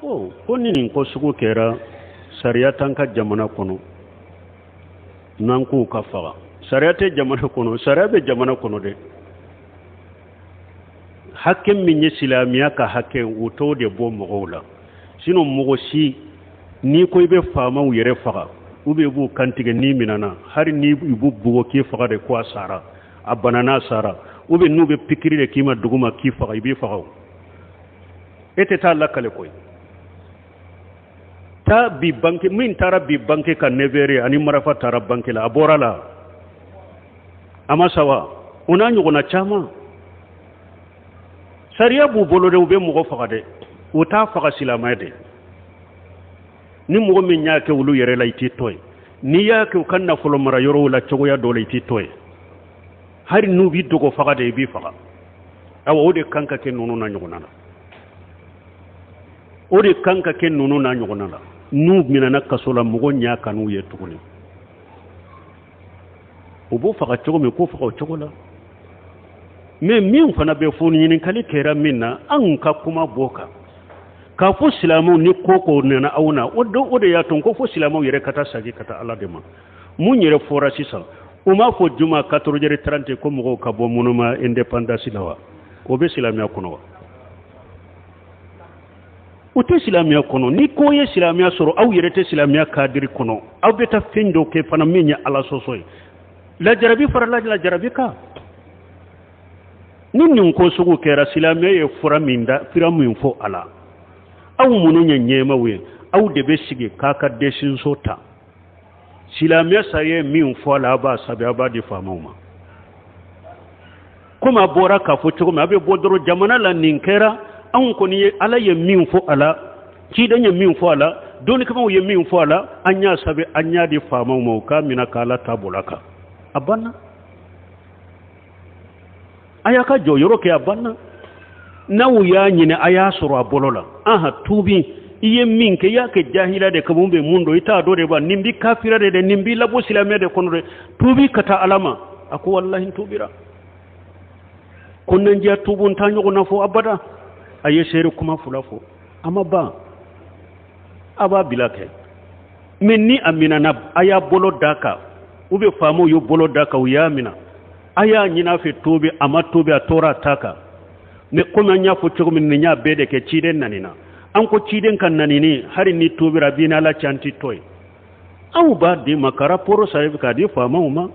ko nin ko sugu kɛra sariya tan ka jamana kɔnɔ n'an k'u ka faga sariya tɛ jamana kɔnɔ sariya bɛ jamana kɔnɔ dɛ hakɛ min ye silamɛya ka hakɛ o t'o de bɔ mɔgɔw la sinon mɔgɔ si n'i ko i bɛ faamaw yɛrɛ faga u bɛ b'u kantigɛ n'i minɛna hali n'i b'u bugɔ k'i faga de ko a sara a banana sara u bɛ n'u bɛ pikiri de k'i ma dugu ma k'i faga i b'i faga e tɛ taa lakale koyi taa bi banque min taara bi banque ka 9h ani marafa taara banque la a bɔra la a ma sawa o n'a ɲɔgɔnna caman sariya b'u bolo de u bɛ mɔgɔ faga dɛ u t'a faga silamɛ de ni mɔgɔ min y'a kɛ olu yɛrɛ la i t'i tɔ ye n'i y'a kɛ u ka nafolo mara yɔrɔw la cogoya dɔ la i t'i tɔ ye hali n'u b'i dogo faga de i b'i faga awa o de kan ka kɛ ninnu na ɲɔgɔnna la o de kan ka kɛ ninnu na ɲɔgɔnna la n'u minɛna kaso la mɔgɔ ɲa kan'u ye tuguni u b'o faga cogo min k'o faga o cogo la mais min fana bɛ fɔ ɲininkali kɛra min na an ka kuma b'o kan k'a fɔ silamɛw ni ko nana aw na o de y'a to ko fɔ silamɛw yɛrɛ ka taa sagi ka taa ala de ma mun yɛrɛ fɔra sisan u m'a fɔ juma 14h30 ko mɔgɔw ka bɔ monument indépendance la wa o bɛ silamɛya kɔnɔ wa o tɛ silamɛya kɔnɔ ni ko ye silamɛya sɔrɔ aw yɛrɛ tɛ silamɛya kadiri kɔnɔ aw bɛ taa fɛn dɔ kɛ fana min ye ala sɔsɔ ye lajarabi farala lajarabi kan ni nin ko sugu kɛra silamɛya ye fura min fɔ a la aw minnu ye ɲɛmaw ye aw de bɛ sigi k'a ka décision ta silamɛya sariya ye min fɔ a la a b'a sɛbɛn a b'a di faamaw ma komi a bɔra k'a fɔ cogo min a bɛ bɔ dɔrɔn jamana la nin kɛra anw kɔni ye ala ye min fɔ a la ciden ye min fɔ a la dɔnnikɛlaw ye min fɔ a la an y'a sɛbɛn an y'a di faamaw ma u k'a minɛ k'ala taabolo kan a banna a y'a ka jɔyɔrɔ kɛ a banna n'aw y'a ɲini a y'a sɔrɔ a bolo la tuubi i ye min kɛ i y'a kɛ jahila de kama bɛ mun don i t'a dɔn de ba nin bɛ kafira de nin b'i labɔ silamɛ de kɔnɔ de tuubi ka taa ala ma a ko wallahi n tuubira ko nan diya tuubu n t'a ɲɔgɔnna fɔ abada a ye seere kuma fula fɔ a ma ban a b'a bila kɛ mais ni a minɛna a y'a bolo d'a kan ou bien faamaw y'u bolo d'a kan u y'a minɛ a y'a ɲini a fɛ tuubi a ma tuubi a tora a ta kan mais comme an y'a fɔ cogo min nin y'a bɛɛ de kɛ ciden nanina an ko ciden ka nanini hari ni tuubira bi n'ala cɛ an ti tɔ ye aw b'a di ma ka rapport sɛbɛn k'a di faamaw ma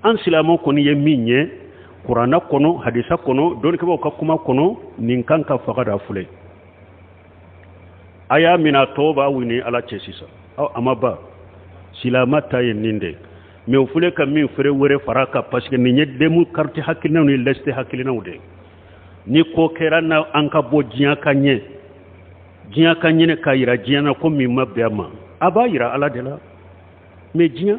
an silamɛw kɔni ye min ye kuranna kɔnɔ hadisa kɔnɔ dɔnnikɛlaw ka kuma kɔnɔ nin kan ka faga da fule a y'a minɛ a tɔ b'a wini ala cɛ sisan a ma ban silamɛ ta ye nin de mais o fule ka min feere wɛrɛ fara kan parce que nin ye démocrate hakilinaw ni leste hakilinaw de ni ko kɛra na an ka bɔ diɲɛ ka ɲɛ ka yira diɲɛ na ko min ma bɛn a ma a b'a yira ala de la mais diɲɛ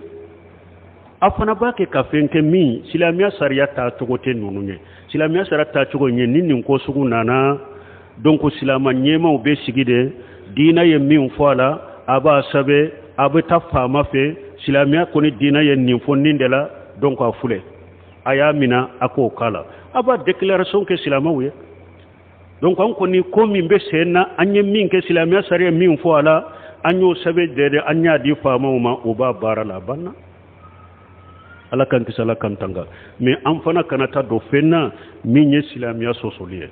a fana b'a kɛ ka fɛn kɛ min silamɛya sariya taa cogo tɛ ninnu ye silamɛya sariya taa cogo ye ni nin ko sugu nana donc silamɛ ɲɛmaw bɛ sigi de diinɛ ye min fɔ a la a b'a sɛbɛn a bɛ taa faama fɛ silamɛya kɔni diinɛ ye nin fɔ nin de la donc a filɛ a y'a minɛ a k'o k'a la a b'a déclaration kɛ silamɛw ye donc an kɔni ko min bɛ sen na an ye min kɛ silamɛya sariya min fɔ a la an y'o sɛbɛn de an y'a di faamaw ma o b'a baara la a banna ala kan kisi ala kan tanga mais an fana kana taa don fɛn na min ye silamɛya sɔsɔli ye